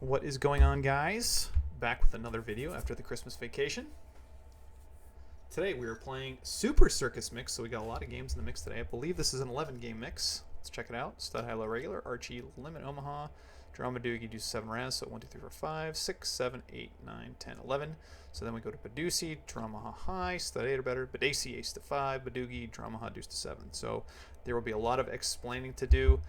What is going on, guys? Back with another video after the Christmas vacation. Today we are playing Super Circus mix, so we got a lot of games in the mix today. I believe this is an 11 game mix. Let's check it out. Stud, high, low, regular, Archie, limit, Omaha, drama, doogie, do 7 raz, so 1, 2, 3, 4, 5, 6, 7, 8, 9, 10, 11. So then we go to Badusi, drama, high, stud 8 or better, Badasi, ace to 5, Badoogie, drama, deuce to 7. So there will be a lot of explaining to do.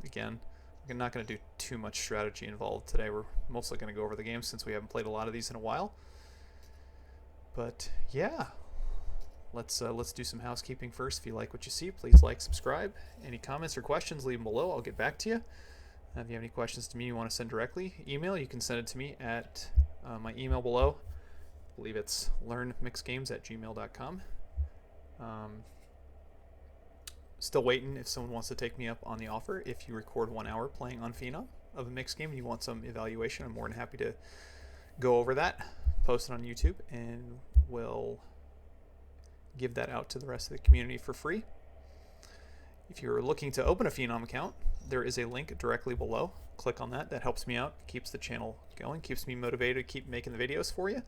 Again, I'm not going to do too much strategy involved today. We're mostly going to go over the games since we haven't played a lot of these in a while. But yeah, let's do some housekeeping first. If you like what you see, please like, subscribe. Any comments or questions, leave them below. I'll get back to you. If you have any questions to me you want to send directly, email, you can send it to me at my email below. I believe it's learnmixedgames@gmail.com. Still waiting if someone wants to take me up on the offer. If you record 1 hour playing on Phenom of a mixed game and you want some evaluation, I'm more than happy to go over that, post it on YouTube, and we'll give that out to the rest of the community for free. If you're looking to open a Phenom account, there is a link directly below. Click on that. That helps me out, keeps the channel going, keeps me motivated to keep making the videos for you.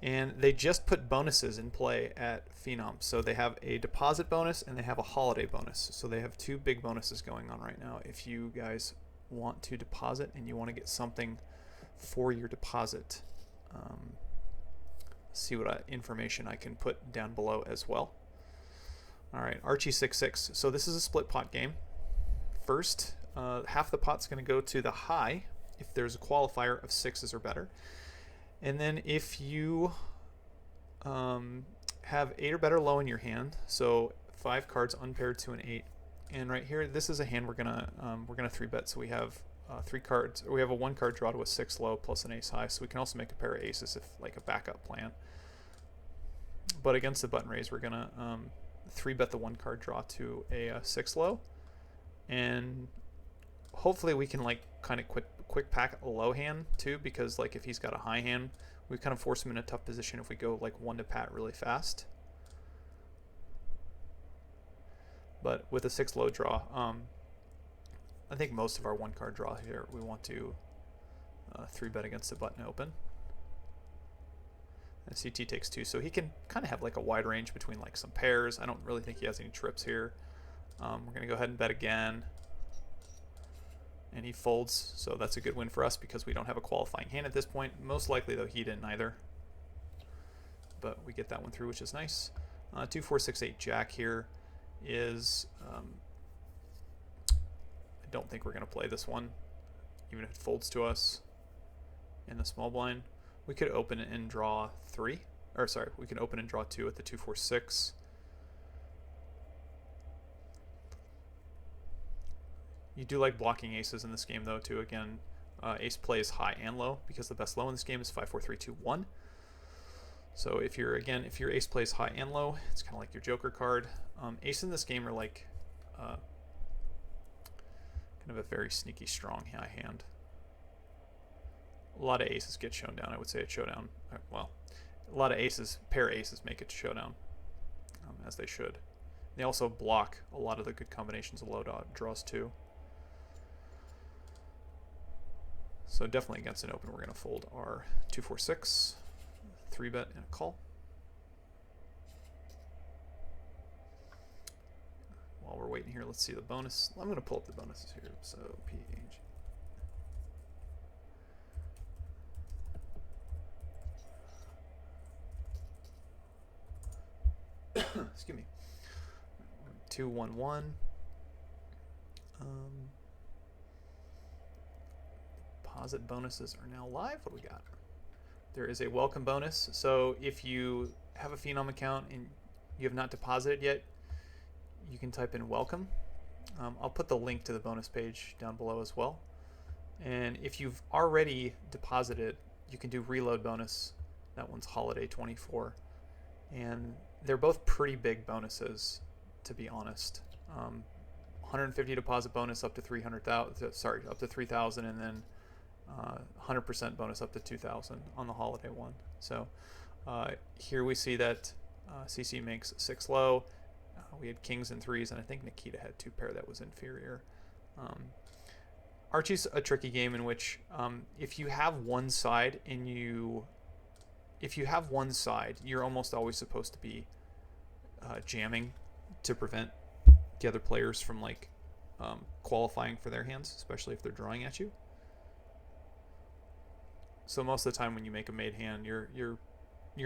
And they just put bonuses in play at Phenom. So they have a deposit bonus and they have a holiday bonus. So they have two big bonuses going on right now. If you guys want to deposit and you want to get something for your deposit, see what information I can put down below as well. All right, Archie 6-6. So this is a split pot game. First, half the pot's going to go to the high if there's a qualifier of 6s or better. And then if you have 8 or better low in your hand, so 5 cards unpaired to an 8, and right here, this is a hand we're gonna 3-bet. So we have 3 cards, or we have a 1 card draw to a 6 low plus an ace high. So we can also make a pair of aces if like a backup plan. But against the button raise, we're gonna 3-bet the 1 card draw to a 6 low, and hopefully we can like kind of quick pack a low hand too, because like if he's got a high hand, we kind of force him in a tough position if we go like 1 to pat really fast. But with a 6 low draw, I think most of our 1 card draw here we want to 3-bet against the button open. And CT takes 2, so he can kind of have like a wide range between like some pairs. I don't really think he has any trips here. We're gonna go ahead and bet again. And he folds, so that's a good win for us because we don't have a qualifying hand at this point. Most likely, though, he didn't either. But we get that one through, which is nice. 2, 4, 6, 8 jack here is... I don't think we're going to play this one, even if it folds to us in the small blind. We could open and draw 3. Or, sorry, we can open and draw 2 at the 2, 4, 6. You do like blocking aces in this game, though, too. Again, ace plays high and low because the best low in this game is 5, 4, 3, 2, 1. So if your ace plays high and low, it's kind of like your joker card. Ace in this game are like kind of a very sneaky, strong high hand. A lot of aces get shown down. I would say at showdown. Well, a lot of aces, pair aces, make it to showdown, as they should. They also block a lot of the good combinations of low draws too. So definitely against an open, we're going to fold our 2, 4, 6, 3-bet, and a call. While we're waiting here, let's see the bonus. I'm going to pull up the bonuses here. So PH. Excuse me. 2, 1, 1. Deposit bonuses are now live. What do we got? There is a welcome bonus. So if you have a Phenom account and you have not deposited yet, you can type in welcome. I'll put the link to the bonus page down below as well. And if you've already deposited, you can do reload bonus. That one's holiday 24. And they're both pretty big bonuses, to be honest. 150 deposit bonus up to 300,000. Sorry, up to 3,000, and then 100% bonus up to 2,000 on the holiday one. So here we see that CC makes 6 low. We had kings and threes, and I think Nikita had 2 pair that was inferior. Archie's a tricky game in which if you have one side you're almost always supposed to be jamming to prevent the other players from like qualifying for their hands, especially if they're drawing at you. So most of the time when you make a made hand, you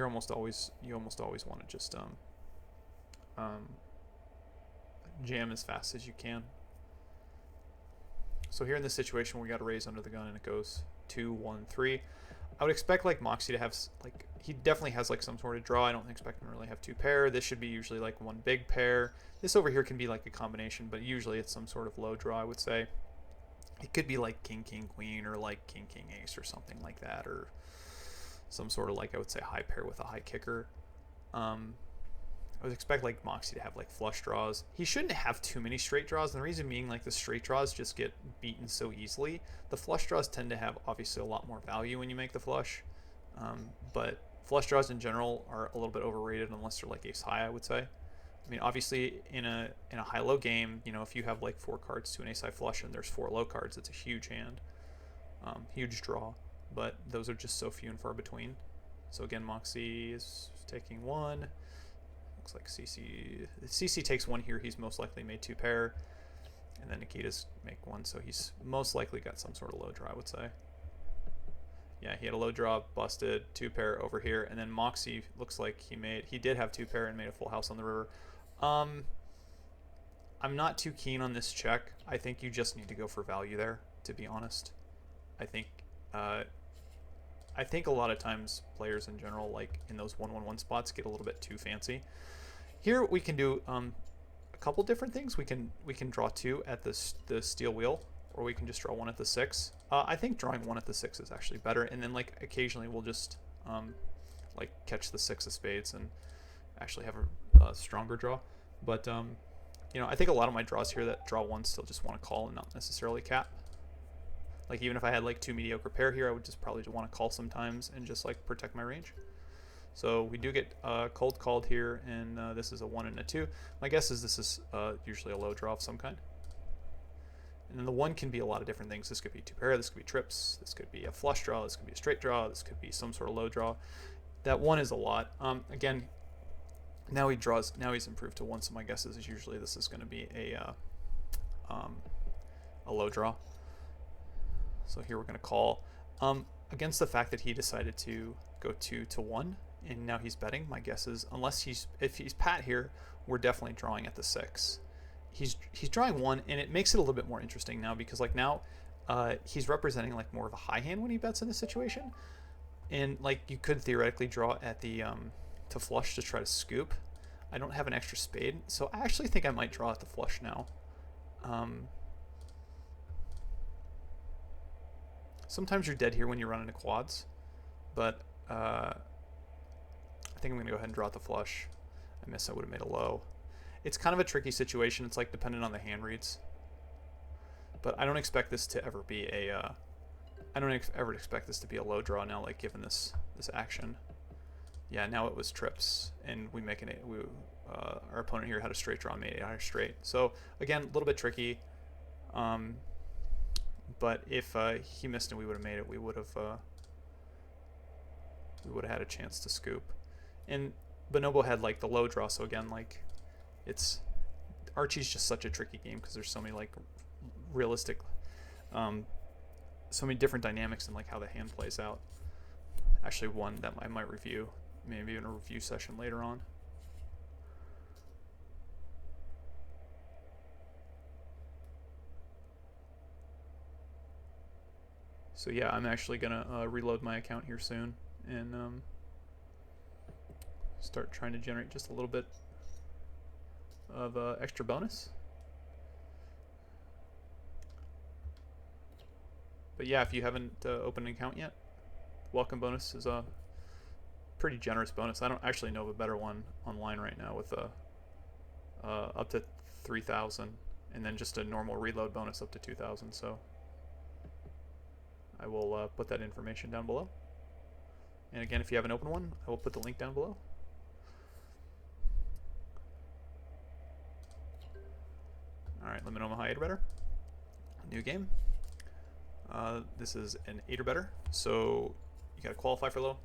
almost always want to just jam as fast as you can. So here in this situation, we got to raise under the gun, and it goes 2, 1, 3. I would expect like Moxie to have like, he definitely has like some sort of draw. I don't expect him to really have 2 pair. This should be usually like 1 big pair. This over here can be like a combination, but usually it's some sort of low draw, I would say. It could be like king, king, queen, or like king, king, ace, or something like that, or some sort of like, I would say, high pair with a high kicker. I would expect like Moxie to have like flush draws. He shouldn't have too many straight draws, and the reason being like the straight draws just get beaten so easily. The flush draws tend to have obviously a lot more value when you make the flush, but flush draws in general are a little bit overrated unless they're like ace high, I would say. I mean, obviously in a high-low game, you know, if you have like 4 cards to an ace high flush and there's 4 low cards, it's a huge hand, huge draw. But those are just so few and far between. So again, Moxie is taking 1. Looks like CC takes 1 here. He's most likely made 2 pair, and then Nikita's make 1, so he's most likely got some sort of low draw, I would say. Yeah, he had a low draw, busted, 2 pair over here, and then Moxie looks like he did have 2 pair and made a full house on the river. I'm not too keen on this check. I think you just need to go for value there, to be honest. I think a lot of times players in general, like in those 1-1-1 spots, get a little bit too fancy. Here we can do a couple different things. We can draw 2 at the steel wheel, or we can just draw 1 at the 6. I think drawing 1 at the 6 is actually better, and then like occasionally we'll just like catch the 6 of spades and actually have a stronger draw. But you know, I think a lot of my draws here that draw 1 still just want to call and not necessarily cap. Like even if I had like 2 mediocre pair here, I would just probably want to call sometimes and just like protect my range. So we do get cold called here, and this is a 1 and a 2. My guess is this is usually a low draw of some kind. And then the 1 can be a lot of different things. This could be 2 pair, this could be trips, this could be a flush draw, this could be a straight draw, this could be some sort of low draw. That 1 is a lot. Again, now he's improved to 1, so my guess is usually this is going to be a low draw. So here we're going to call. Against the fact that he decided to go 2 to 1, and now he's betting, my guess is if he's pat here, we're definitely drawing at the 6. He's drawing 1, and it makes it a little bit more interesting now, because like now he's representing like more of a high hand when he bets in this situation, and like you could theoretically draw at the to flush to try to scoop. I don't have an extra spade, so I actually think I might draw at the flush now. Sometimes you're dead here when you run into quads, but I think I'm going to go ahead and draw at the flush. I miss. I would have made a low. It's kind of a tricky situation. It's like dependent on the hand reads. But I don't expect this to ever be a I don't ever expect this to be a low draw now, like given this action. Yeah, now it was trips, and we make our opponent here had a straight draw and made 8 straight. So again, a little bit tricky. But if he missed and we would have made it, we would have had a chance to scoop. And Bonobo had like the low draw, so again, like Archie's just such a tricky game because there's so many like realistic, so many different dynamics in like how the hand plays out. Actually, one that I might review, maybe in a review session later on. So yeah, I'm actually gonna reload my account here soon and start trying to generate just a little bit of extra bonus. But yeah, if you haven't opened an account yet, welcome bonus is a pretty generous bonus. I don't actually know of a better one online right now with up to 3,000, and then just a normal reload bonus up to 2,000. So I will put that information down below. And again, if you haven't opened one, I will put the link down below. Alright, let me know how I better. New game. This is an 8 or better, so you got to qualify for low.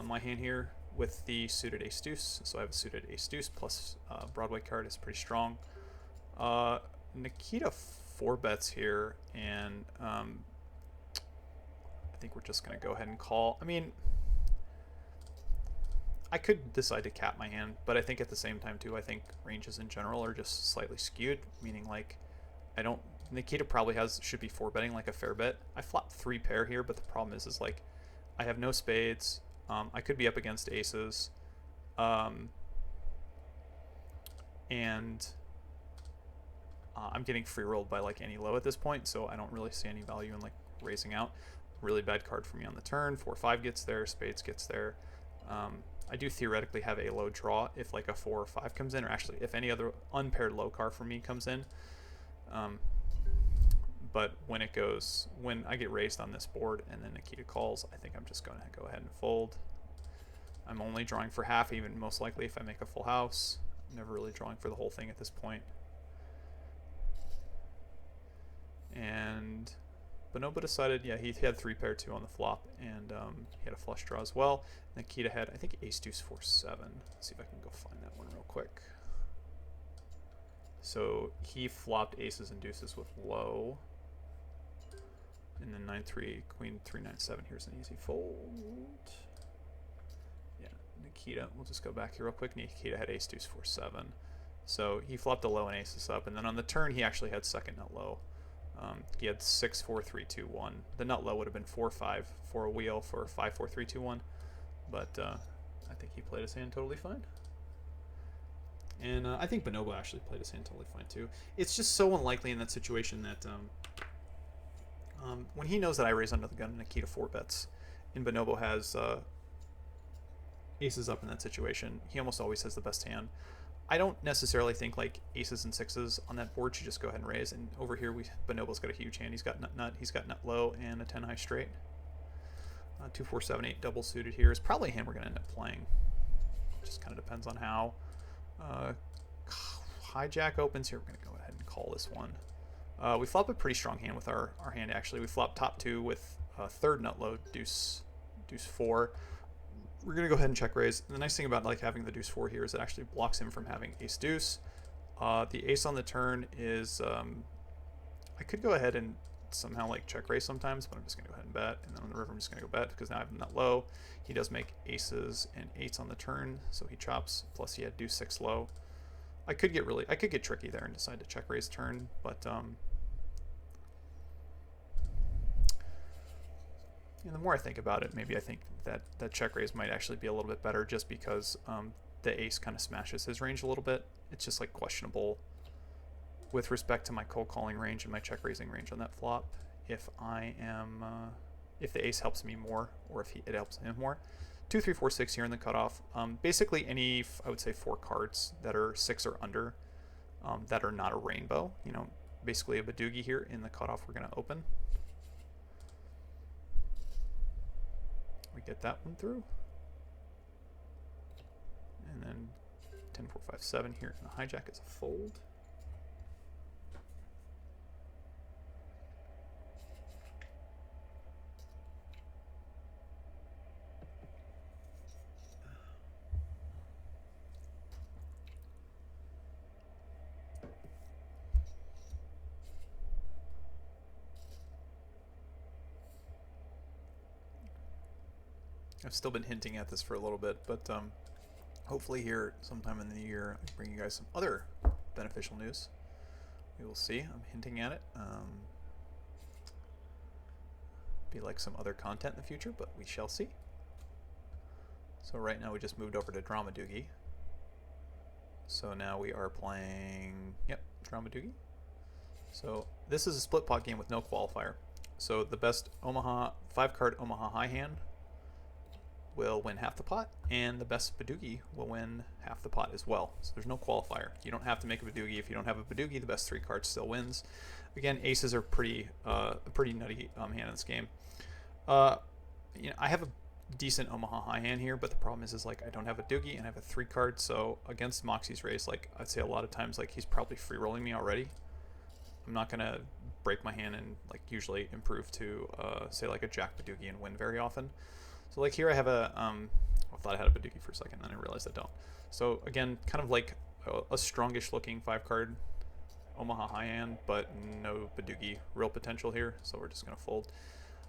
My hand here with the suited ace deuce, so I have a suited ace deuce plus Broadway card is pretty strong. Nikita 4 bets here, and I think we're just going to go ahead and call. I mean, I could decide to cap my hand, but I think at the same time too, I think ranges in general are just slightly skewed, meaning like Nikita probably should be 4 betting like a fair bet. I flopped 3 pair here, but the problem is like I have no spades. I could be up against aces, and I'm getting free rolled by like any low at this point, so I don't really see any value in like raising out. Really bad card for me on the turn. 4-5 gets there, spades gets there. I do theoretically have a low draw if like a 4 or 5 comes in, or actually if any other unpaired low card for me comes in. But when I get raised on this board and then Nikita calls, I think I'm just going to go ahead and fold. I'm only drawing for half, even most likely if I make a full house. I'm never really drawing for the whole thing at this point. And Bonobo decided, yeah, he had 3 pair 2 on the flop, and he had a flush draw as well. Nikita had, I think, ace deuce 4-7. Let's see if I can go find that one real quick. So he flopped aces and deuces with low. And then 9-3, queen 3-9-7. Here's an easy fold. Yeah, Nikita, we'll just go back here real quick. Nikita had ace deuce 4-7. So he flopped a low and aces up. And then on the turn, he actually had second nut low. He had 6-4-3-2-1. The nut low would have been 4-5 for a wheel for 5-4-3-2-1. But I think he played his hand totally fine. And I think Bonobo actually played his hand totally fine too. It's just so unlikely in that situation that when he knows that I raise under the gun, Nikita 4 bets, and Bonobo has aces up in that situation, he almost always has the best hand. I don't necessarily think like aces and sixes on that board should just go ahead and raise. And over here, Bonobo's got a huge hand. He's got nut, he's got nut low, and a 10 high straight. 2, 4, 7, 8 double suited here is probably a hand we're going to end up playing. Just kind of depends on how. Hijack opens here. We're going to go ahead and call this one. We flop a pretty strong hand with our hand, actually. We flop top 2 with third nut low, deuce 4. We're going to go ahead and check raise. And the nice thing about like having the deuce 4 here is it actually blocks him from having ace deuce. The ace on the turn is, I could go ahead and somehow like check raise sometimes, but I'm just going to go ahead and bet. And then on the river, I'm just going to go bet because now I have him nut low. He does make aces and 8s on the turn, so he chops. Plus he had deuce 6 low. I could get tricky there and decide to check raise turn, but and the more I think about it, maybe I think that check raise might actually be a little bit better, just because the ace kind of smashes his range a little bit. It's just like questionable with respect to my cold calling range and my check raising range on that flop. If if the ace helps me more, or if it helps him more. 2, 3, 4, 6 here in the cutoff. Basically any, I would say 4 cards that are 6 or under, that are not a rainbow. You know, basically a Badoogie here in the cutoff we're going to open. We get that one through. And then 10, 4, 5, 7 here in the hijack is a fold. I've still been hinting at this for a little bit, but hopefully here sometime in the new year I can bring you guys some other beneficial news. We will see. I'm hinting at it. Be like some other content in the future, but we shall see. So right now we just moved over to Dramadoogie. So now we are playing, yep, Dramadoogie. So this is a split pot game with no qualifier. So the best Omaha 5-card Omaha high hand will win half the pot, and the best Badoogie will win half the pot as well. So there's no qualifier. You don't have to make a Badoogie. If you don't have a Badoogie, the best 3 cards still wins. Again, aces are a pretty nutty hand in this game. You know, I have a decent Omaha high hand here, but the problem is like I don't have a Doogie and I have a 3 card. So against Moxie's raise, like I'd say a lot of times like he's probably free rolling me already. I'm not gonna break my hand and like usually improve to say like a Jack Badoogie and win very often. So like here I have a I thought I had a Badoogie for a second, then I realized I don't. So again, kind of like a strongish looking 5-card Omaha high hand, but no Badoogie real potential here, so we're just gonna fold.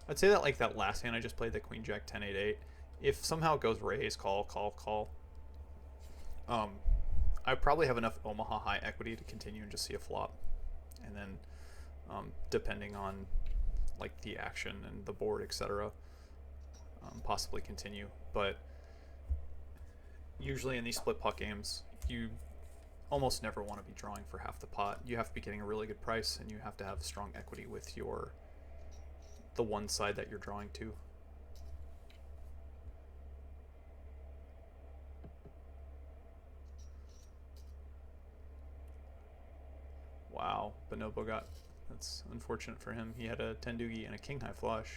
I'd say that like that last hand I just played, the Queen Jack 10 8 8, if somehow it goes raise, call, I probably have enough Omaha high equity to continue and just see a flop, and then depending on like the action and the board, etc., possibly continue. But usually in these split pot games, you almost never want to be drawing for half the pot. You have to be getting a really good price, and you have to have strong equity with the one side that you're drawing to. Wow, Bonobo got, that's unfortunate for him. He had a 10 doogie and a king high flush.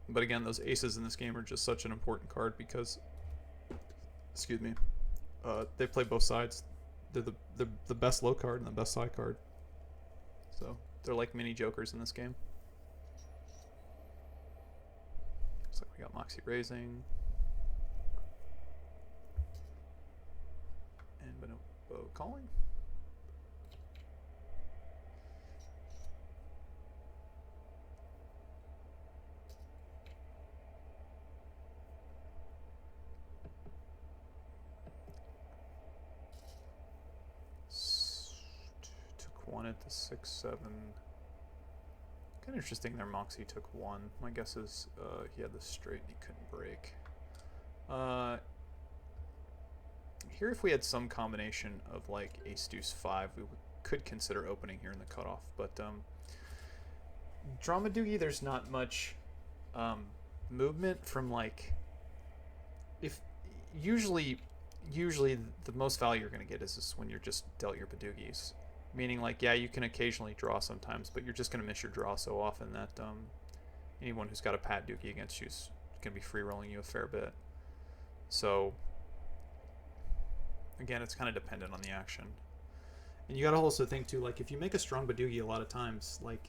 But again, those aces in this game are just such an important card because, excuse me, they play both sides. They're the best low card and the best side card. So they're like mini jokers in this game. Looks like we got Moxie raising. And Bonobo calling. One at the 6-7. Kind of interesting there. Moxie took one. My guess is he had the straight and he couldn't break. Here, if we had some combination of like ace deuce 5, we could consider opening here in the cutoff. But Drama Doogie, there's not much movement from like, if usually the most value you're going to get is just when you're just dealt your Badoogies. Meaning, like, yeah, you can occasionally draw sometimes, but you're just going to miss your draw so often that anyone who's got a Pat Doogie against you is going to be free rolling you a fair bit. So, again, it's kind of dependent on the action. And you got to also think, too, like, if you make a strong Badoogie a lot of times, like,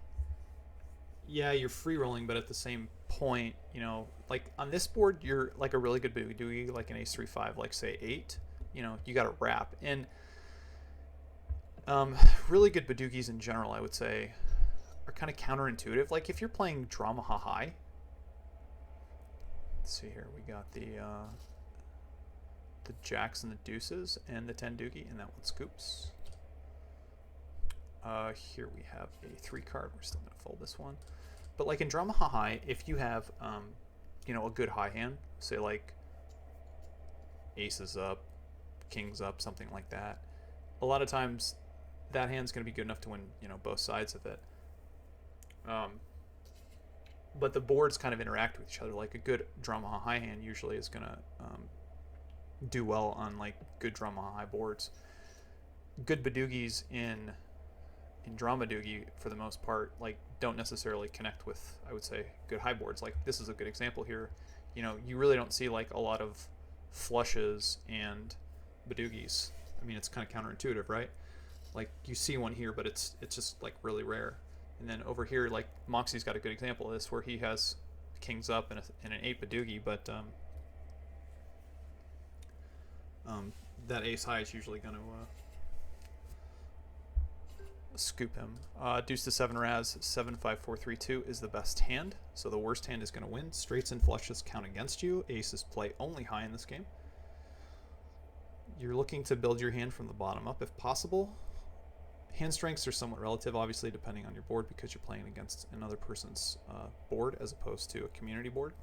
yeah, you're free rolling, but at the same point, you know, like, on this board, you're, like, a really good Badoogie, like an ace 3-5, like, say, 8, you know, you got to wrap. And really good Badoogies in general, I would say, are kind of counterintuitive. Like if you're playing Drama Ha High, let's see here, we got the jacks and the deuces and the 10 doogie, and that one scoops. Here we have a 3 card. We're still gonna fold this one. But like in Drama Ha High, if you have you know, a good high hand, say like aces up, kings up, something like that, a lot of times that hand's going to be good enough to win, you know, both sides of it. But the boards kind of interact with each other. Like a good Drama High hand usually is going to do well on like good Drama High boards. Good Badoogies in Drama Doogie, for the most part, like don't necessarily connect with, I would say, good high boards. Like this is a good example here. You know, you really don't see like a lot of flushes and Badoogies. I mean, it's kind of counterintuitive, right? Like you see one here, but it's just like really rare. And then over here, like Moxie's got a good example of this, where he has kings up and an 8 Badoogie, but that ace high is usually going to scoop him. Deuce to 7 Raz, 7 5 4 3 2 is the best hand, so the worst hand is going to win. Straights and flushes count against you. Aces play only high in this game. You're looking to build your hand from the bottom up if possible. Hand strengths are somewhat relative, obviously, depending on your board, because you're playing against another person's board as opposed to a community board.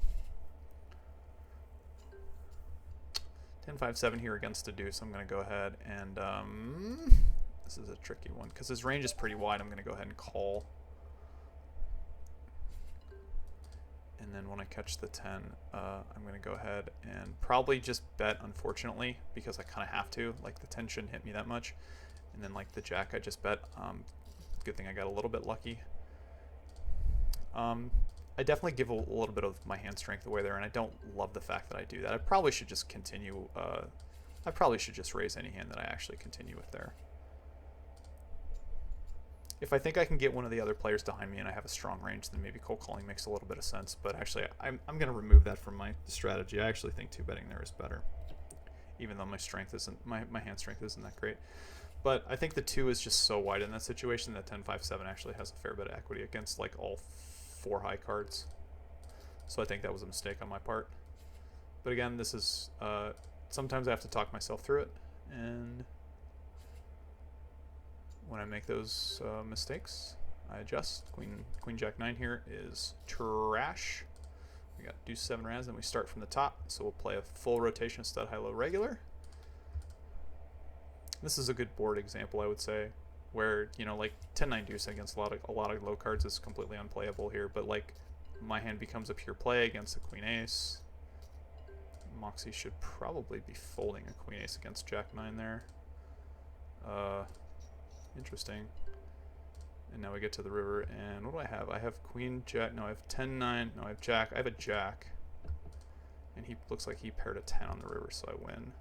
10-5-7 here against a deuce. I'm going to go ahead and this is a tricky one because his range is pretty wide. I'm going to go ahead and call. And then when I catch the 10, I'm going to go ahead and probably just bet, unfortunately, because I kind of have to. Like the 10 shouldn't hit me that much. And then like the jack, I just bet. Good thing I got a little bit lucky. I definitely give a little bit of my hand strength away there, and I don't love the fact that I do that. I probably should just continue. I probably should just raise any hand that I actually continue with there. If I think I can get one of the other players behind me and I have a strong range, then maybe cold calling makes a little bit of sense. But actually, I'm going to remove that from my strategy. I actually think 2-betting there is better, even though my strength isn't my hand strength isn't that great. But I think the 2 is just so wide in that situation that 10-5-7 actually has a fair bit of equity against like all 4 high cards. So I think that was a mistake on my part. But again, this is sometimes I have to talk myself through it, and when I make those mistakes, I adjust. Queen Jack 9 here is trash. We got deuce 7 Raz, and we start from the top, so we'll play a full rotation of stud high low regular. This is a good board example, I would say, where, you know, like 10-9 deuce against a lot of low cards is completely unplayable here, but like my hand becomes a pure play against a queen ace. Moxie should probably be folding a queen ace against Jack 9 there. Interesting. And now we get to the river, and what do I have? I have queen jack. No, I have 10-9. No, I have jack. I have a jack, and he looks like he paired a 10 on the river, so I win.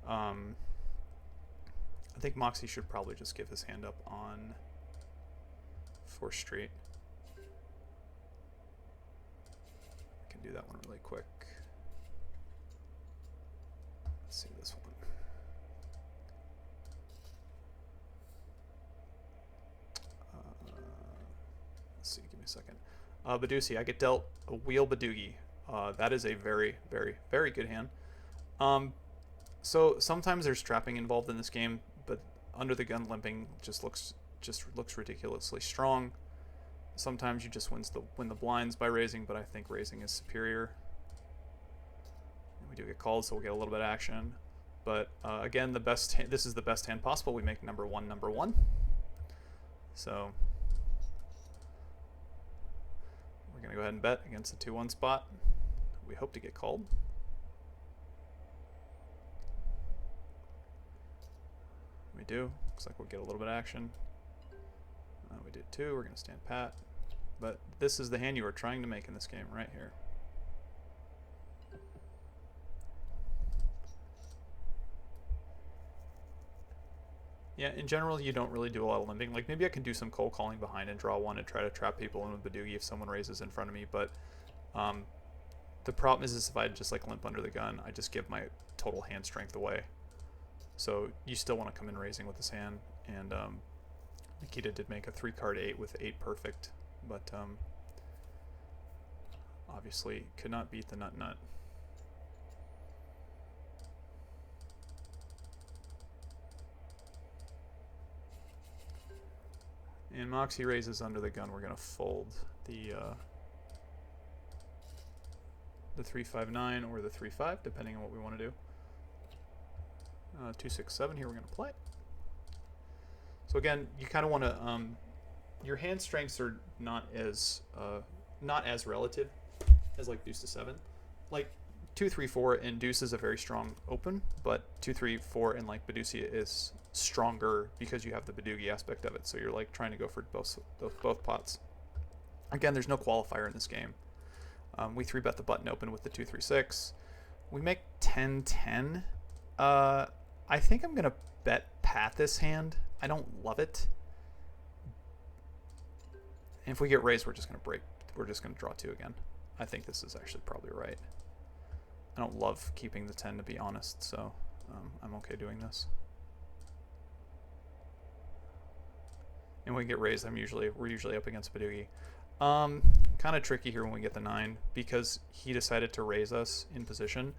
I think Moxie should probably just give his hand up on 4th Street. I can do that one really quick. Let's see this one. Let's see, give me a second. Badusi, I get dealt a wheel Badoogie. That is a very, very, very good hand. So sometimes there's trapping involved in this game, but under the gun limping just looks ridiculously strong. Sometimes you just win the blinds by raising, but I think raising is superior. And we do get called, so we'll get a little bit of action. But again, this is the best hand possible. We make number one. So we're going to go ahead and bet against the 2-1 spot. We hope to get called. We do. Looks like we'll get a little bit of action. We did too. We're going to stand pat. But this is the hand you are trying to make in this game right here. Yeah, in general, you don't really do a lot of limping. Like, maybe I can do some cold calling behind and draw one and try to trap people in with Badoogie if someone raises in front of me. But the problem is if I just like limp under the gun, I just give my total hand strength away. So you still want to come in raising with this hand. And Nikita did make a 3-card 8 with 8 perfect, but obviously could not beat the nut. And Moxie raises under the gun. We're going to fold the 3-5-9 or the 3-5, depending on what we want to do. 2-6-7 here we're going to play. So again, you kind of want to, your hand strengths are not as relative as like deuce to 7. Like 2-3-4 and deuce is a very strong open, but 2-3-4 and like Badusia is stronger because you have the Badoogie aspect of it. So you're like trying to go for both pots. Again, there's no qualifier in this game. We 3-bet the button open with the 2-3-6. We make 10-10. I think I'm gonna bet pat this hand. I don't love it. And if we get raised, we're just gonna break. We're just gonna draw 2 again. I think this is actually probably right. I don't love keeping the 10, to be honest, so I'm okay doing this. And when we get raised, we're usually up against Badoogie. Kind of tricky here when we get the 9 because he decided to raise us in position.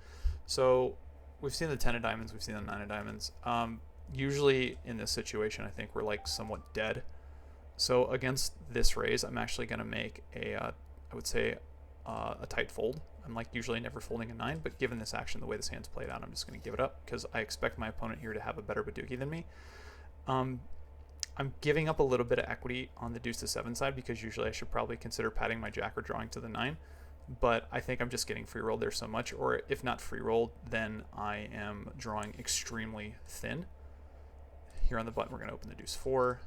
So we've seen the 10 of diamonds, we've seen the 9 of diamonds. Usually in this situation, I think we're like somewhat dead. So against this raise, I'm actually going to make I would say a tight fold. I'm like usually never folding a 9, but given this action, the way this hand's played out, I'm just going to give it up because I expect my opponent here to have a better Badoogie than me. I'm giving up a little bit of equity on the deuce to 7 side because usually I should probably consider patting my jack or drawing to the 9. But I think I'm just getting free rolled there so much, or if not free rolled, then I am drawing extremely thin. Here on the button, we're going to open the deuce 4.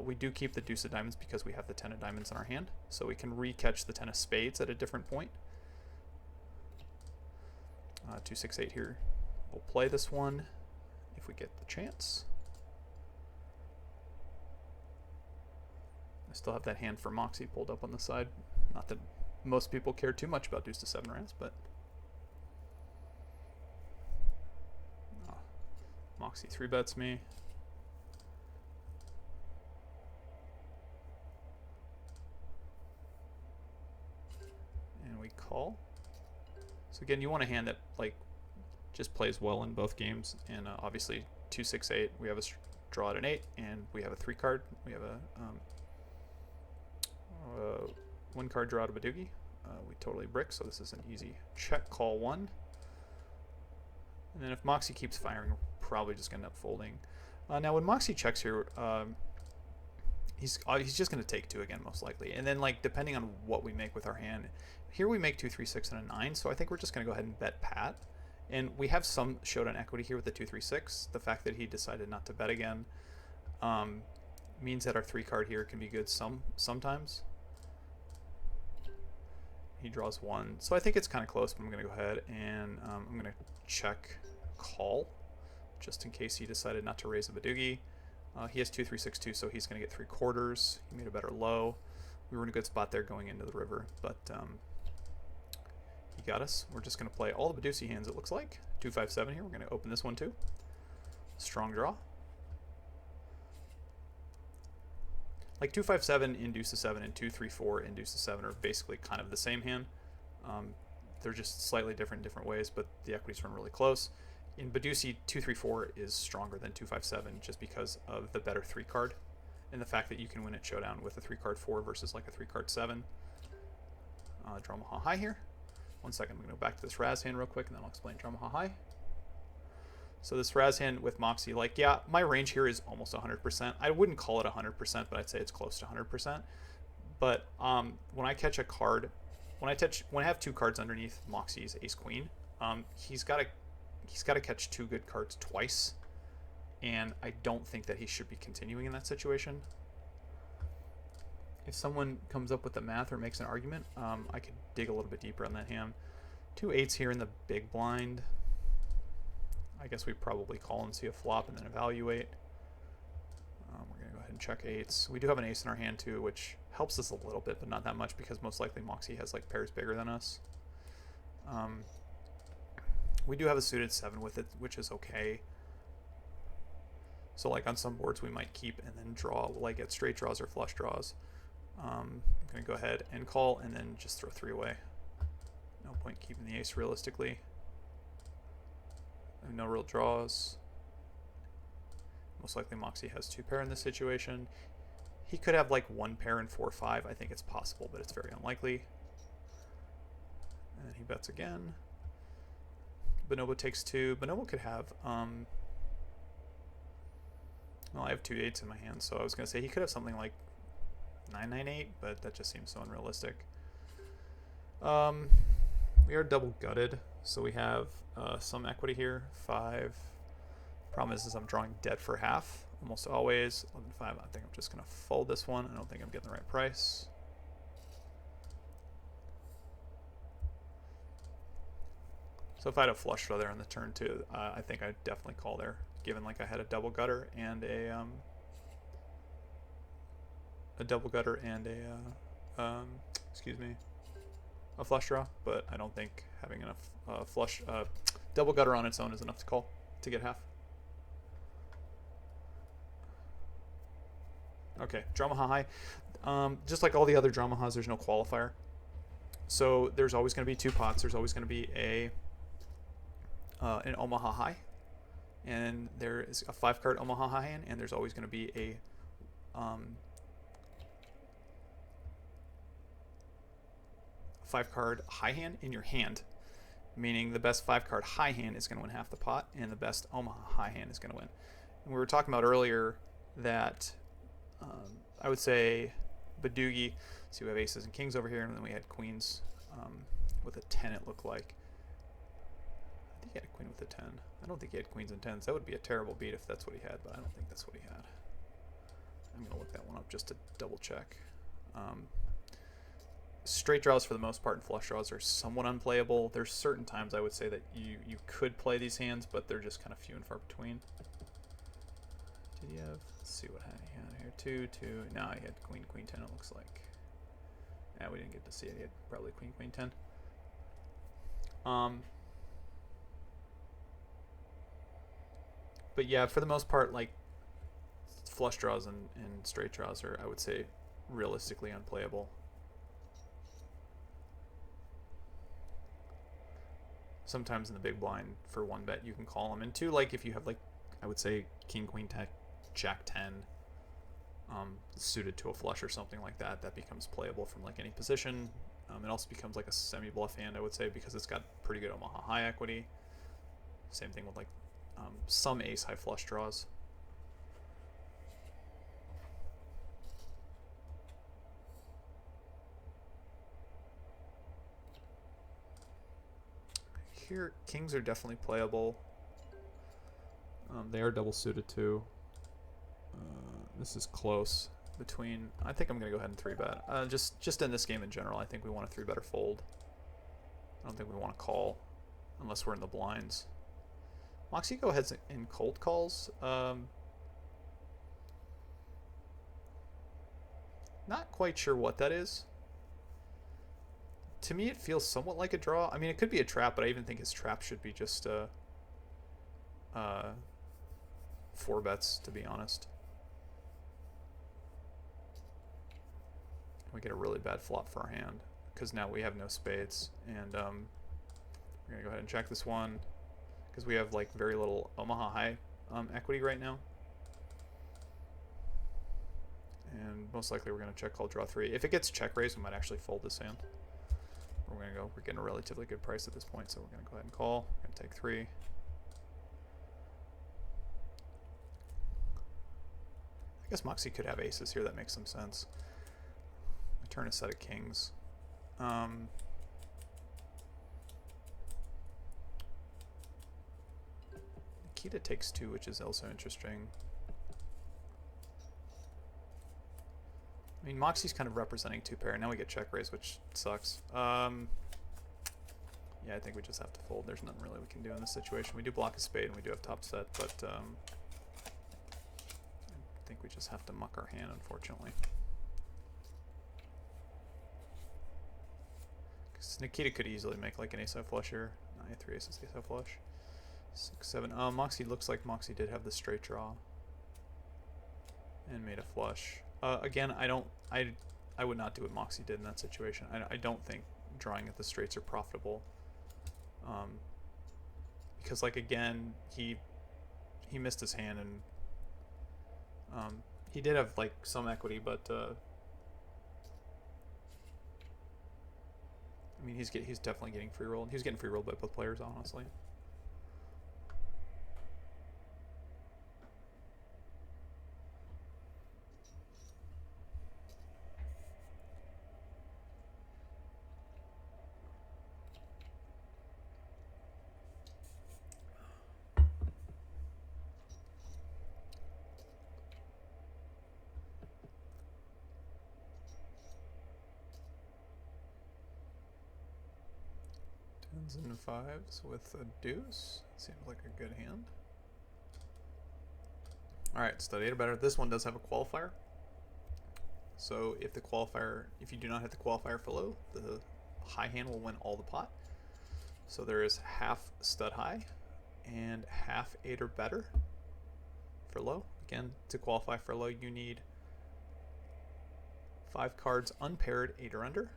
We do keep the deuce of diamonds because we have the 10 of diamonds in our hand, so we can re-catch the 10 of spades at a different point. 2-6-8 here. We'll play this one if we get the chance. I still have that hand for Moxie pulled up on the side. Not that most people care too much about deuce to 7 rands, but Moxie 3-bets me. And we call. So again, you want a hand that like just plays well in both games, and obviously 2, 6, 8. We have a draw at an 8, and we have a 3 card. We have a 1 card draw to Badoogie. We totally brick, so this is an easy check. Call 1. And then if Moxie keeps firing, we're probably just going to end up folding. Now when Moxie checks here, he's just going to take 2 again, most likely. And then like depending on what we make with our hand, here we make 2, 3, 6, and a 9. So I think we're just going to go ahead and bet pat. And we have some showdown equity here with the 2, 3, 6. The fact that he decided not to bet again means that our 3 card here can be good sometimes. He draws 1. So I think it's kind of close, but I'm going to go ahead and I'm going to check call just in case he decided not to raise a Badoogie. He has 2, 3, 6, 2, so he's going to get 3/4. He made a better low. We were in a good spot there going into the river, but he got us. We're just going to play all the Badoogie hands, it looks like. 2, 5, 7 here. We're going to open this one too. Strong draw. Like 2, 5, 7 in deuce to 7 and 2, 3, 4 in deuce to 7 are basically kind of the same hand. They're just slightly different ways, but the equities run really close. In Badoogie, 2, 3, 4 is stronger than 2, 5, 7 just because of the better 3 card and the fact that you can win at showdown with a 3 card 4 versus like a 3 card 7. Draw Maha High here. 1 second, I'm going to go back to this Raz hand real quick and then I'll explain Draw Maha High. So this Raz hand with Moxie, like, yeah, my range here is almost 100%. I wouldn't call it 100%, but I'd say it's close to 100%. But when I catch a card, when I have 2 cards underneath Moxie's Ace Queen, he's got to catch 2 good cards twice, and I don't think that he should be continuing in that situation. If someone comes up with the math or makes an argument, I could dig a little bit deeper on that hand. 2 8s here in the big blind. I guess we probably call and see a flop and then evaluate. We're going to go ahead and check 8s. We do have an ace in our hand too, which helps us a little bit, but not that much because most likely Moxie has like pairs bigger than us. We do have a suited 7 with it, which is okay. So like on some boards we might keep and then draw, like get straight draws or flush draws. I'm going to go ahead and call and then just throw 3 away. No point keeping the ace realistically. No real draws. Most likely Moxie has 2 pair in this situation. He could have like 1 pair and 4, 5. I think it's possible, but it's very unlikely. And he bets again. Bonobo takes 2. Bonobo could have well, I have 2 8s in my hand, so I was going to say he could have something like 9, 9, 8, but that just seems so unrealistic. We are double gutted, so we have some equity here. 5. Problem is I'm drawing dead for half almost always. 11, 5. I think I'm just going to fold this one. I don't think I'm getting the right price. So if I had a flush draw there on the turn too, I think I'd definitely call there, given like I had a double gutter and a flush draw, but I don't think having enough double gutter on its own is enough to call to get half. Okay, Draw Maha High. Just like all the other Draw Mahas, there's no qualifier. So there's always going to be 2 pots. There's always going to be an Omaha High, and there is a 5 card Omaha High hand, and there's always going to be a 5 card high hand in your hand, meaning the best 5 card high hand is going to win half the pot, and the best Omaha High hand is going to win. And we were talking about earlier that I would say Badoogie. So we have aces and kings over here, and then we had queens with a 10. It looked like. I think he had a queen with a 10. I don't think he had queens and 10s. That would be a terrible beat if that's what he had, but I don't think that's what he had. I'm going to look that one up just to double check. Straight draws for the most part and flush draws are somewhat unplayable. There's certain times I would say that you could play these hands, but they're just kind of few and far between. Did he have, let's see what he had here. 2, 2. Now he had queen, queen 10, it looks like. Yeah, we didn't get to see it. He had probably queen, queen 10. But yeah, for the most part, like, flush draws and straight draws are, I would say, realistically unplayable. Sometimes in the big blind, for one bet, you can call them. And two, like, if you have, like, I would say king, queen, jack 10, suited to a flush or something like that, that becomes playable from, like, any position. It also becomes, like, a semi-bluff hand, I would say, because it's got pretty good Omaha high equity. Same thing with, like, some ace-high flush draws. Here, kings are definitely playable. They are double suited too. This is close between. I think I'm gonna go ahead and 3-bet. Just in this game in general, I think we want a 3-bet or fold. I don't think we want to call unless we're in the blinds. Moxie go ahead and cold calls. Not quite sure what that is. To me, it feels somewhat like a draw. I mean, it could be a trap, but I even think his trap should be just 4 bets, to be honest. We get a really bad flop for our hand because now we have no spades, and we're gonna go ahead and check this one because we have like very little Omaha high equity right now, and most likely we're gonna check call draw 3. If it gets check raised, we might actually fold this hand. We're getting a relatively good price at this point, so we're gonna go ahead and call. We're gonna take 3. I guess Moxie could have aces here. That makes some sense. We turn a set of kings. Nikita takes 2, which is also interesting. I mean, Moxie's kind of representing 2-pair. Now we get check raise, which sucks. Yeah, I think we just have to fold. There's nothing really we can do in this situation. We do block a spade, and we do have top set, but I think we just have to muck our hand, unfortunately. Because Nikita could easily make like an ace-high flush here. 3 aces, ace-high flush. 6, 7. Moxie looks like Moxie did have the straight draw and made a flush. Again, I would not do what Moxie did in that situation. I don't think drawing at the straights are profitable. Because, like, again, he missed his hand, and he did have like some equity, but I mean, he's definitely getting free rolled. He was getting free rolled by both players, honestly. Tens and 5s with a deuce. Seems like a good hand. Alright, stud 8 or better. This one does have a qualifier. So if you do not hit the qualifier for low, the high hand will win all the pot. So there is half stud high and half 8 or better for low. Again, to qualify for low, you need 5 cards unpaired, 8 or under.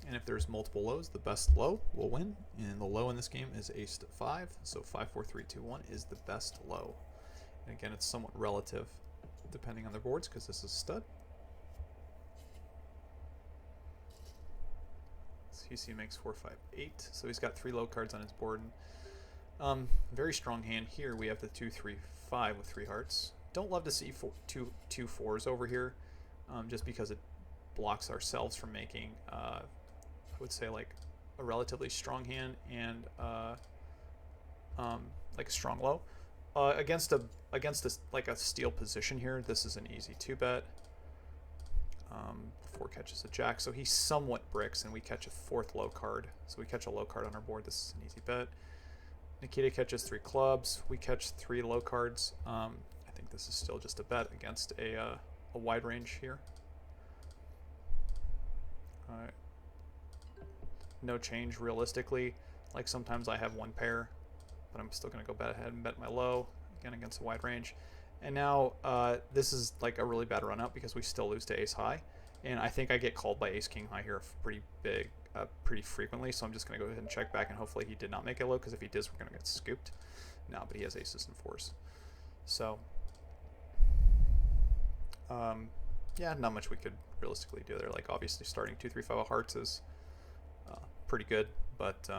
And if there's multiple lows, the best low will win. And the low in this game is ace to 5. So 5, 4, 3, 2, 1 is the best low. And again, it's somewhat relative depending on their boards because this is stud. So he makes 4, 5, 8. So he's got 3 low cards on his board. Very strong hand here. We have the 2, 3, 5 with 3 hearts. Don't love to see two 4s over here just because it blocks ourselves from making I would say like a relatively strong hand and like a strong low against like a steal position here. This is an easy 2-bet. 4 catches a jack, so he somewhat bricks, and we catch a 4th low card. So we catch a low card on our board. This is an easy bet. Nikita catches 3 clubs. We catch 3 low cards. I think this is still just a bet against a a wide range here. Alright. No change realistically. Like sometimes I have one pair, but I'm still going to go bet ahead and bet my low, again against a wide range. And now this is like a really bad run out because we still lose to ace high. And I think I get called by ace king high here pretty frequently. So I'm just going to go ahead and check back, and hopefully he did not make a low, because if he does, we're going to get scooped. No, but he has aces and fours. So, yeah, not much we could realistically do there. Like obviously starting 2-3-5 of hearts is pretty good, but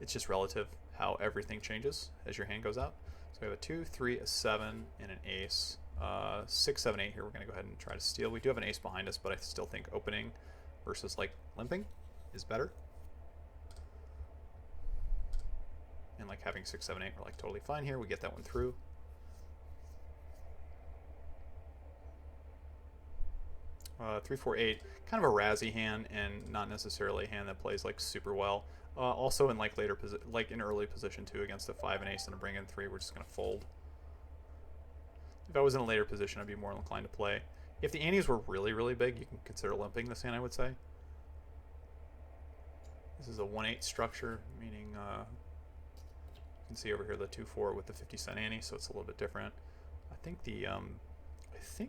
it's just relative how everything changes as your hand goes out. So we have a 2, 3, a 7, and an ace. 6, 7, 8 here. We're going to go ahead and try to steal. We do have an ace behind us, but I still think opening versus like limping is better. And like having 6, 7, 8, we're like totally fine here. We get that one through. 3, 4, 8, kind of a razzy hand, and not necessarily a hand that plays like super well. Also in like in early position too, against a 5 and ace and a bring in 3, we're just gonna fold. If I was in a later position, I'd be more inclined to play. If the antes were really, really big, you can consider limping this hand, I would say. This is a 1-8 structure, meaning you can see over here the 2-4 with the 50-cent ante, so it's a little bit different. I think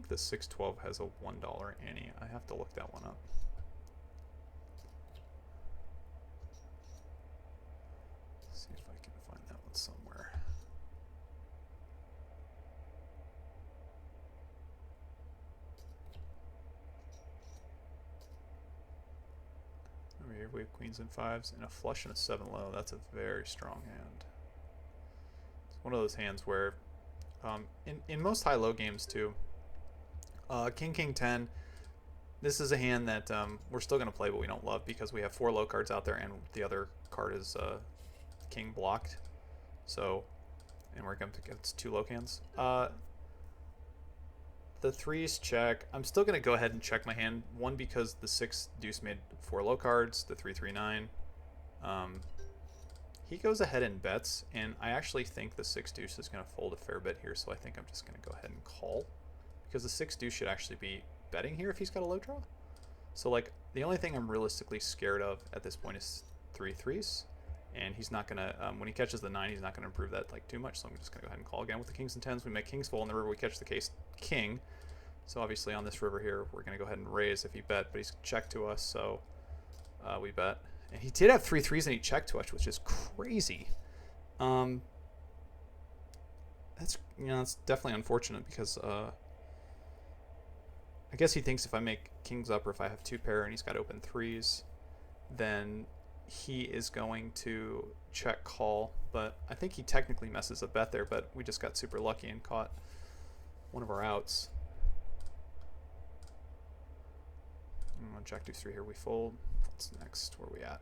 the 612 has a $1 ante. I have to look that one up. Let's see if I can find that one somewhere. Over here we have queens and 5s and a flush and a 7 low. That's a very strong hand. It's one of those hands where in most high-low games too, King, King, 10, this is a hand that we're still going to play, but we don't love because we have 4 low cards out there and the other card is King blocked. So, and we're going to get 2 low hands. The 3s check. I'm still going to go ahead and check my hand. One, because the 6 deuce made 4 low cards, the 3, 3, 9. He goes ahead and bets, and I actually think the 6 deuce is going to fold a fair bit here, so I think I'm just going to go ahead and call. Because the 6 deuce should actually be betting here if he's got a low draw. So like the only thing I'm realistically scared of at this point is 3 3s, and he's not gonna when he catches the 9, he's not gonna improve that like too much. So I'm just gonna go ahead and call again with the kings and 10s. We make kings full in the river. We catch the case king. So obviously on this river here, we're gonna go ahead and raise if he bet, but he's checked to us, so we bet. And he did have 3 3s and he checked to us, which is crazy. That's that's definitely unfortunate because. I guess he thinks if I make kings up or if I have 2 pair and he's got open 3s, then he is going to check call. But I think he technically messes a bet there, but we just got super lucky and caught one of our outs. Jack deuce 3 here, we fold. What's next? Where are we at?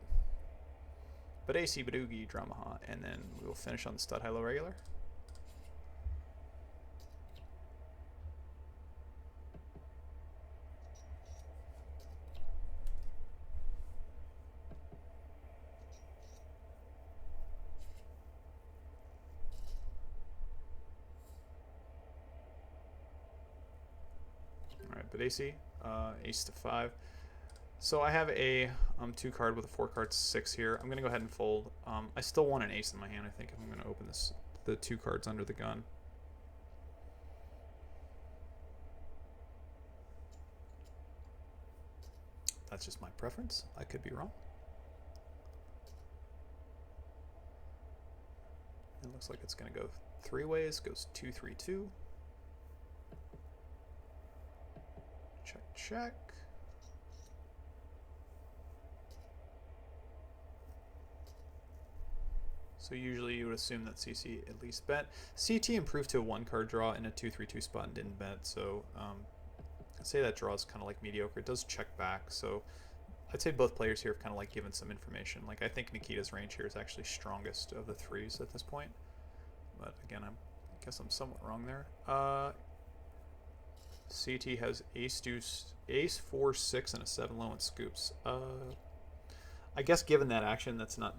But AC Badoogie, Dramaha, and then we will finish on the stud high low regular. But AC, ace to 5. So I have a 2 card with a 4 card 6 here. I'm gonna go ahead and fold. I still want an ace in my hand. I think I'm gonna open the 2 cards under the gun. That's just my preference. I could be wrong. It looks like it's gonna go 3 ways. Goes 2, 3, 2. Check, check. So usually you would assume that CC at least bet. CT improved to a 1 card draw in a 2-3-2 spot and didn't bet. So I'd say that draw is kind of like mediocre. It does check back. So I'd say both players here have kind of like given some information. Like I think Nikita's range here is actually strongest of the 3s at this point. But again, I guess I'm somewhat wrong there. CT has ace deuce, ace 4 6 and a 7 low and scoops. I guess given that action, that's not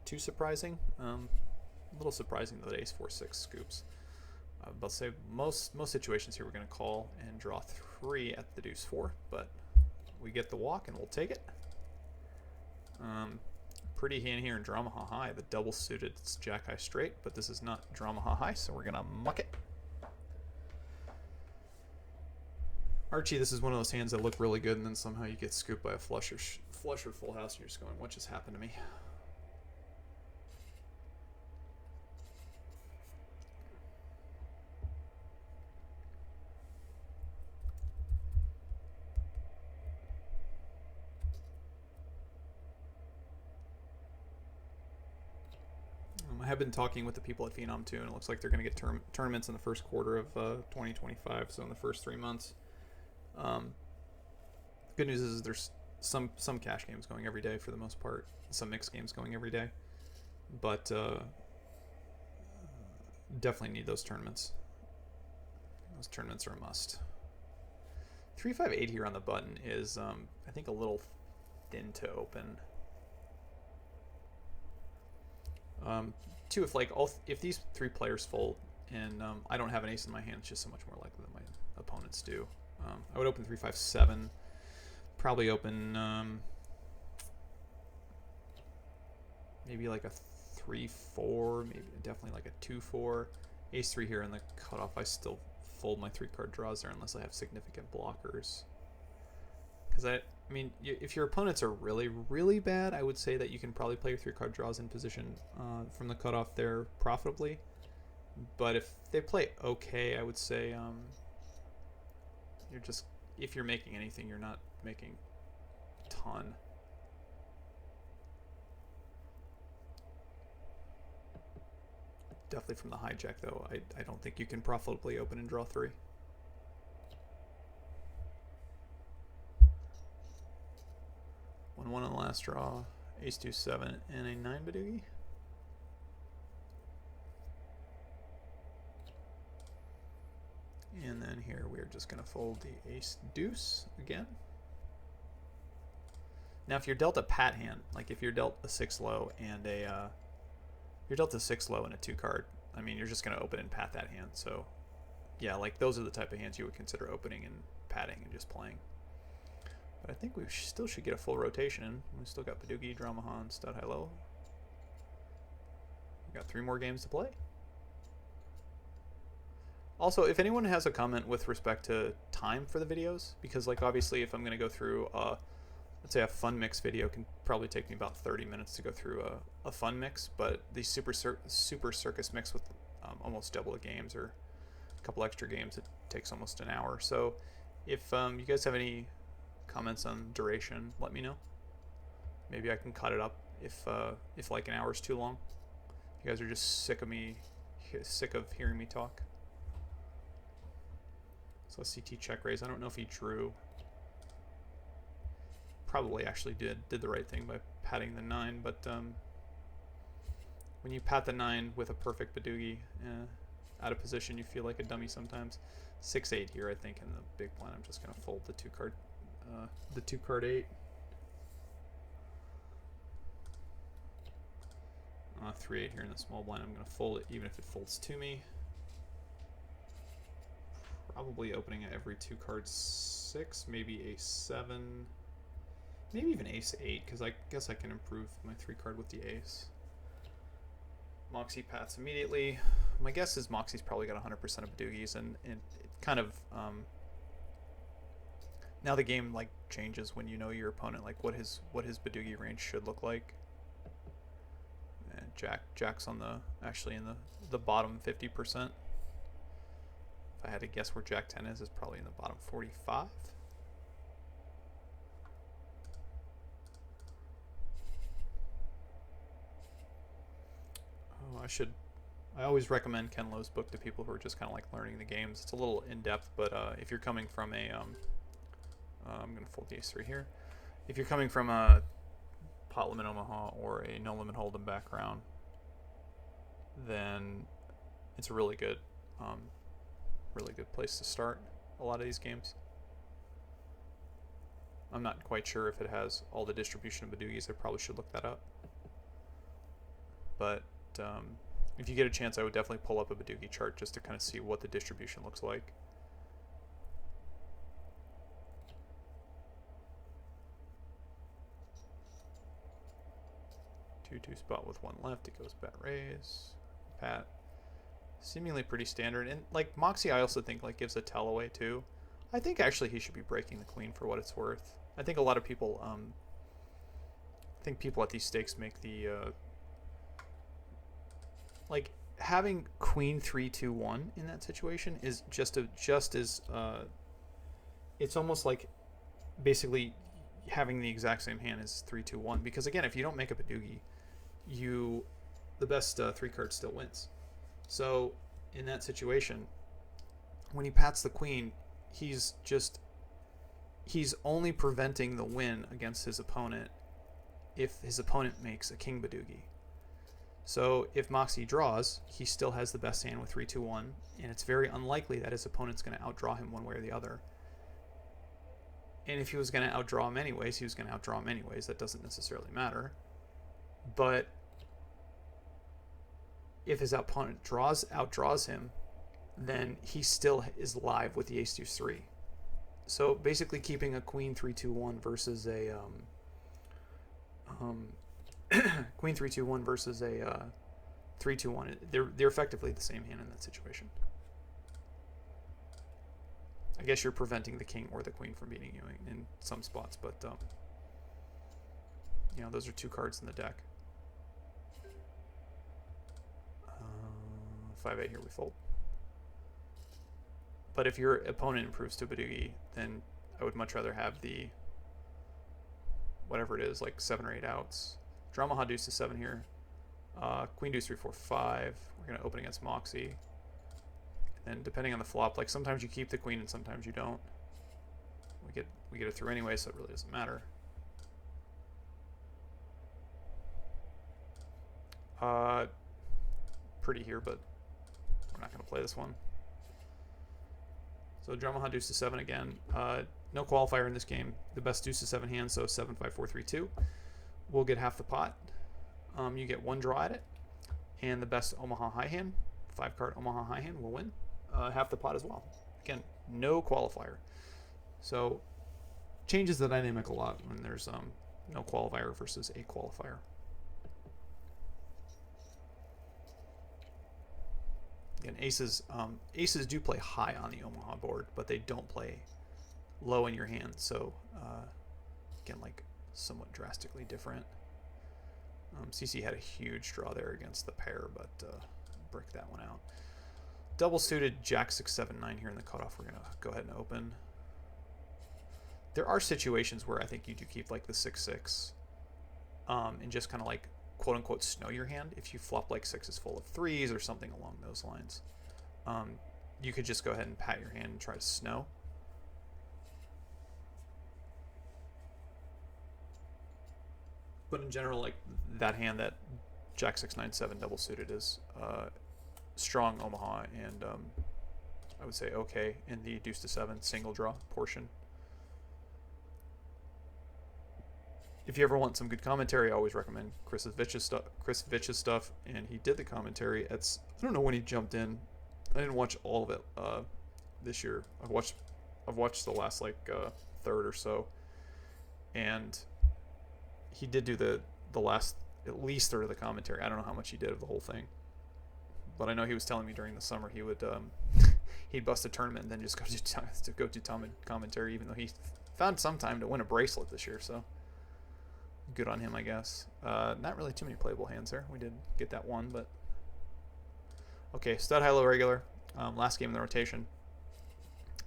too surprising. A little surprising that ace 4 6 scoops, I'll say most situations here we're going to call and draw 3 at the deuce 4, but we get the walk and we'll take it. Pretty hand here in Dramaha High. The double suited, it's Jack High straight, but this is not Dramaha High, so we're going to muck it. Archie, this is one of those hands that look really good, and then somehow you get scooped by a flush or full house, and you're just going, what just happened to me? I have been talking with the people at Phenom too, and it looks like they're going to get tournaments in the first quarter of 2025, so in the first 3 months. Good news is there's some cash games going every day for the most part, some mixed games going every day, but definitely need those tournaments. Those tournaments are a must. 358 here on the button is I think a little thin to open. Two, if these 3 players fold and I don't have an ace in my hand, it's just so much more likely than my opponents do. I would open 357, probably open maybe like a 3-4, maybe definitely like a 2-4, ace 3 here in the cutoff. I still fold my 3-card draws there unless I have significant blockers. Because I mean, if your opponents are really, really bad, I would say that you can probably play your 3-card draws in position from the cutoff there profitably. But if they play okay, I would say you're just, if you're making anything, you're not making a ton. Definitely from the hijack, though, I don't think you can profitably open and draw 3. One on the last draw, ace 2-7, and a 9 Badoogie. And then here we are just going to fold the ace deuce again. Now, if you're dealt a pat hand, like if you're dealt a 6 low and a you're dealt a 6 low and a 2 card, I mean, you're just going to open and pat that hand. So, yeah, like those are the type of hands you would consider opening and patting and just playing. But I think we still should get a full rotation. We still got Badoogie, Dramahan, Stud High Low. We got 3 more games to play. Also, if anyone has a comment with respect to time for the videos, because like obviously if I'm going to go through, let's say a fun mix video can probably take me about 30 minutes to go through a fun mix, but the Super Circus mix with almost double the games or a couple extra games, it takes almost an hour. So if you guys have any comments on duration, let me know. Maybe I can cut it up if like an hour is too long. You guys are just sick of hearing me talk. So CT check raise. I don't know if he drew. Probably actually did the right thing by patting the 9, but when you pat the 9 with a perfect Badoogie out of position, you feel like a dummy sometimes. 6-8 here, I think, in the big blind. I'm just gonna fold the 2-card 8. 3-8 here in the small blind. I'm gonna fold it even if it folds to me. Probably opening at every 2-card 6, maybe ace 7, maybe even ace 8, because I guess I can improve my 3-card with the ace. Moxie pats immediately. My guess is Moxie's probably got 100% of Badoogies, and it kind of now the game like changes when you know your opponent, like what his Badoogie range should look like. And Jack's on actually in the bottom 50%. If I had to guess where Jack 10 is probably in the bottom 45. Oh, I always recommend Ken Lowe's book to people who are just kind of like learning the games. It's a little in-depth, but if you're coming from a, I'm going to fold the ace 3 here. If you're coming from a pot limit Omaha or a no limit hold'em background, then it's a really good place to start a lot of these games. I'm not quite sure if it has all the distribution of Badoogies. I probably should look that up. But If you get a chance, I would definitely pull up a Badugi chart just to kind of see what the distribution looks like. Two spot with one left. It goes bet raise, pat. Seemingly pretty standard. And like Moxie, I also think like gives a tell away too. I think actually he should be breaking the queen for what it's worth. I think a lot of people, I think people at these stakes make the like having queen 3-2-1 in that situation is just as it's almost like basically having the exact same hand as 3-2-1, because again, if you don't make up a doogie, the best 3 card still wins. So in that situation, when he pats the queen, he's only preventing the win against his opponent if his opponent makes a king Badugi. So if Moxie draws, he still has the best hand with 3-2-1, and it's very unlikely that his opponent's going to outdraw him one way or the other. And if he was going to outdraw him anyways, he was going to outdraw him anyways. That doesn't necessarily matter. But if his opponent outdraws him, then he still is live with the ace deuce 3. So basically keeping a queen 3-2-1 versus a queen 3-2-1 versus a 3-2-1, they're effectively the same hand in that situation. I guess you're preventing the king or the queen from beating you in some spots, but you know, those are 2 cards in the deck. 5-8 here, we fold. But if your opponent improves to Badugi, then I would much rather have the whatever it is, like 7 or 8 outs. Draw Maha deuce to 7 here. Queen deuce 3 4 5. We're gonna open against Moxie. And depending on the flop, like sometimes you keep the queen and sometimes you don't. We get it through anyway, so it really doesn't matter. Pretty here, but we're not going to play this one. So draw Maha deuce to 7 again. No qualifier in this game. The best deuce to 7 hand, so 7 5 4 3 2. We'll get half the pot. You get 1 draw at it, and the best Omaha high hand, 5 card Omaha high hand, will win half the pot as well. Again, no qualifier. So changes the dynamic a lot when there's no qualifier versus a qualifier. Again, aces do play high on the Omaha board, but they don't play low in your hand. So again, like somewhat drastically different. CC had a huge draw there against the pair, but brick that one out. Double suited Jack 6 7 9 here in the cutoff. We're gonna go ahead and open. There are situations where I think you do keep like the 6-6 and just kind of like quote unquote snow your hand. If you flop like 6s full of 3s or something along those lines, you could just go ahead and pat your hand and try to snow. But in general, like that hand, that Jack 6 9 7 double suited is strong Omaha, and I would say okay in the deuce to 7 single draw portion. If you ever want some good commentary, I always recommend Chris Vitch's stuff, and he did the commentary. I don't know when he jumped in. I didn't watch all of it this year. I've watched the last like third or so, and he did do the last at least third of the commentary. I don't know how much he did of the whole thing, but I know he was telling me during the summer he would he'd bust a tournament and then just go to commentary, even though he found some time to win a bracelet this year. So good on him, I guess. Not really too many playable hands there. We did get that one, but okay. Stud high low regular. Last game in the rotation.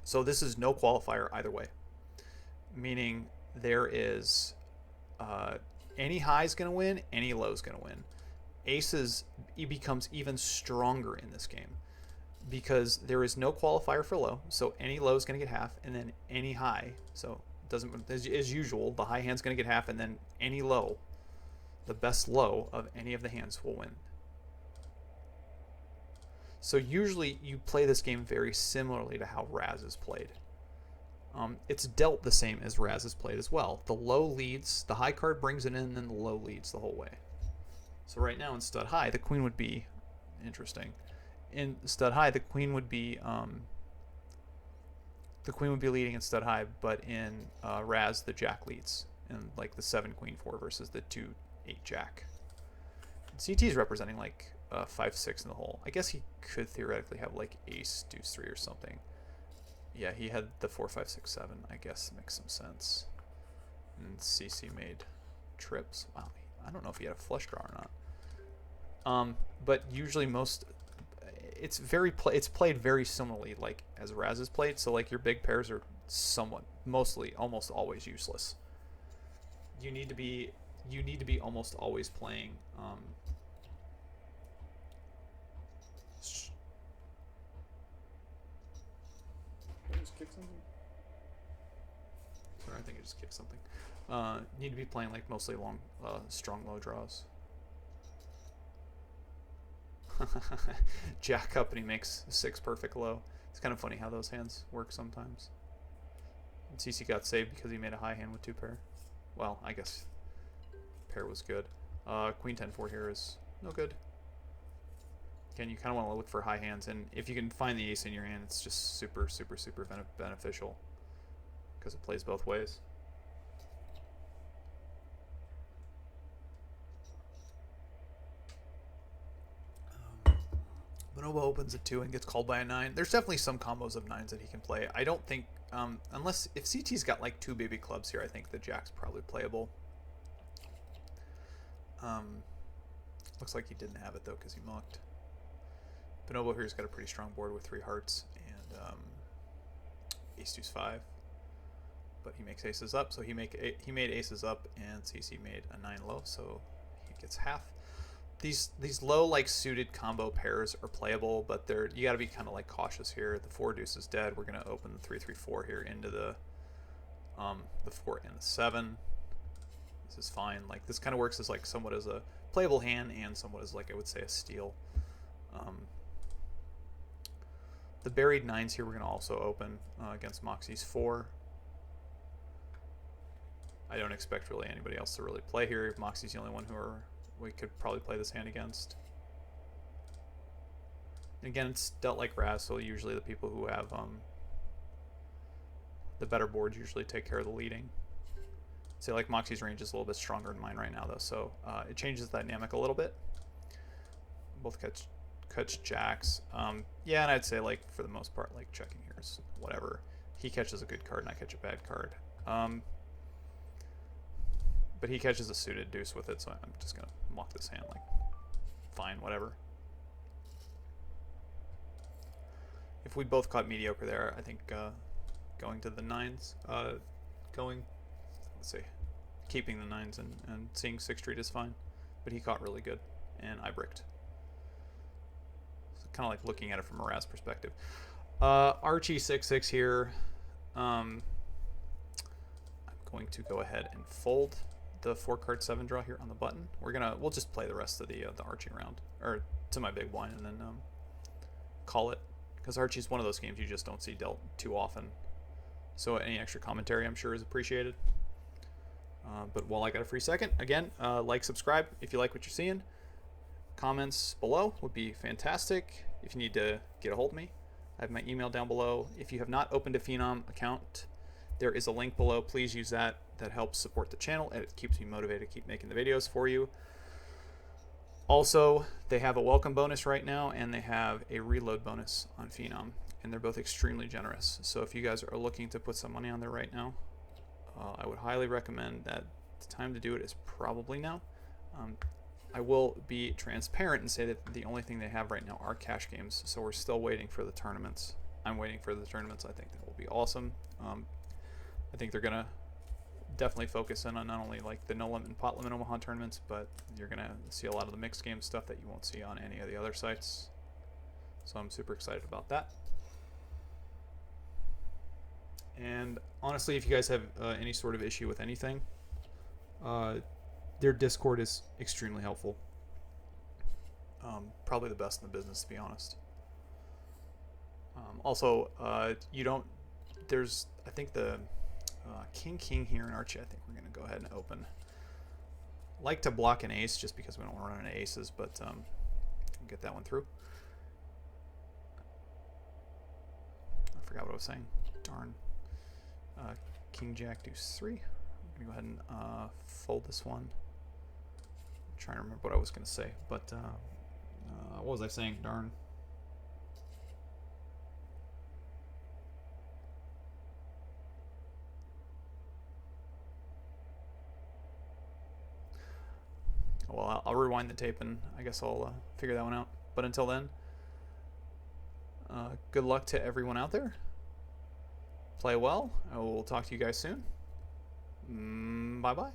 So this is no qualifier either way, meaning there is any high is going to win, any low is going to win. Aces, he becomes even stronger in this game because there is no qualifier for low, so any low is going to get half, and then any high, so doesn't, as usual, the high hand's going to get half, and then any low, the best low of any of the hands will win. So usually you play this game very similarly to how Raz is played. It's dealt the same as Raz is played as well. The low leads, the high card brings it in, and then the low leads the whole way. So right now in stud high, the queen would be interesting. In stud high, the queen would be leading in stud high, but in Raz the jack leads in like the 7 queen 4 versus the 2 8 jack. CT is representing like 5 6 in the hole. I guess he could theoretically have like ace deuce 3 or something. Yeah, he had the 4 5 6 7. I guess it makes some sense. And CC made trips. Wow, I don't know if he had a flush draw or not. But usually it's played very similarly like as Raz is played. So like your big pairs are almost always useless. You need to be almost always playing. Did I just kick something? Sorry, I think I just kicked something. Need to be playing like mostly long, strong low draws. Jack up and he makes 6 perfect low. It's kind of funny how those hands work sometimes. And CC got saved because he made a high hand with 2 pair. Well, I guess pair was good. Queen 10-4 here is no good. Again, you kind of want to look for high hands, and if you can find the ace in your hand, it's just super, super, super beneficial because it plays both ways. Bonobo opens at 2 and gets called by a 9. There's definitely some combos of 9s that he can play. I don't think, unless if CT's got like 2 baby clubs here, I think the jack's probably playable. Looks like he didn't have it though because he mucked. Bonobo here's got a pretty strong board with 3 hearts and ace deuce 5, but he makes aces up, so he made aces up and CC made a 9 low, so he gets half. These low like suited combo pairs are playable, but you got to be kind of like cautious here. The 4 deuce is dead. We're gonna open the 3-3-4 here into the 4 and the 7. This is fine. Like this kind of works as like somewhat as a playable hand and somewhat as like I would say a steal. The buried 9s here we're going to also open against Moxie's 4. I don't expect really anybody else to really play here. Moxie's the only one we could probably play this hand against. And again, it's dealt like Raz, so usually the people who have the better boards usually take care of the leading. So like Moxie's range is a little bit stronger than mine right now though, so it changes the dynamic a little bit. Both catch jacks. Yeah, and I'd say like for the most part like checking here is whatever. He catches a good card and I catch a bad card. But he catches a suited deuce with it, so I'm just gonna muck this hand like fine, whatever. If we both caught mediocre there, I think going to the 9s, keeping the 9s and seeing 6th Street is fine. But he caught really good and I bricked. Kind of like looking at it from a Raz perspective. Archie 6-6 here. I'm going to go ahead and fold the 4-card 7 draw here on the button. We'll just play the rest of the Archie round or to my big blind and then call it, because Archie's one of those games you just don't see dealt too often. So any extra commentary I'm sure is appreciated. But while I got a free second, again, like, subscribe if you like what you're seeing. Comments below would be fantastic. If you need to get a hold of me, I have my email down below. If you have not opened a Phenom account, there is a link below. Please use that. That helps support the channel and it keeps me motivated to keep making the videos for you. Also, they have a welcome bonus right now and they have a reload bonus on Phenom, and they're both extremely generous. So if you guys are looking to put some money on there right now, I would highly recommend that the time to do it is probably now. I will be transparent and say that the only thing they have right now are cash games, so we're still waiting for the tournaments. I'm waiting for the tournaments. I think that will be awesome. I think they're going to definitely focus in on not only like the no limit and pot limit Omaha tournaments, but you're going to see a lot of the mixed game stuff that you won't see on any of the other sites. So I'm super excited about that. And honestly, if you guys have any sort of issue with anything, their Discord is extremely helpful. Probably the best in the business, to be honest. Also, I think the King here in Archie, I think we're going to go ahead and open. Like to block an ace just because we don't run into aces, but Get that one through. I forgot what I was saying. Darn. King Jack Deuce 3. I'm gonna go ahead and fold this one. I'm trying to remember what I was gonna say, but what was I saying? Darn. Well, I'll rewind the tape and I guess I'll figure that one out. But until then, good luck to everyone out there. Play well. I will talk to you guys soon. Bye-bye.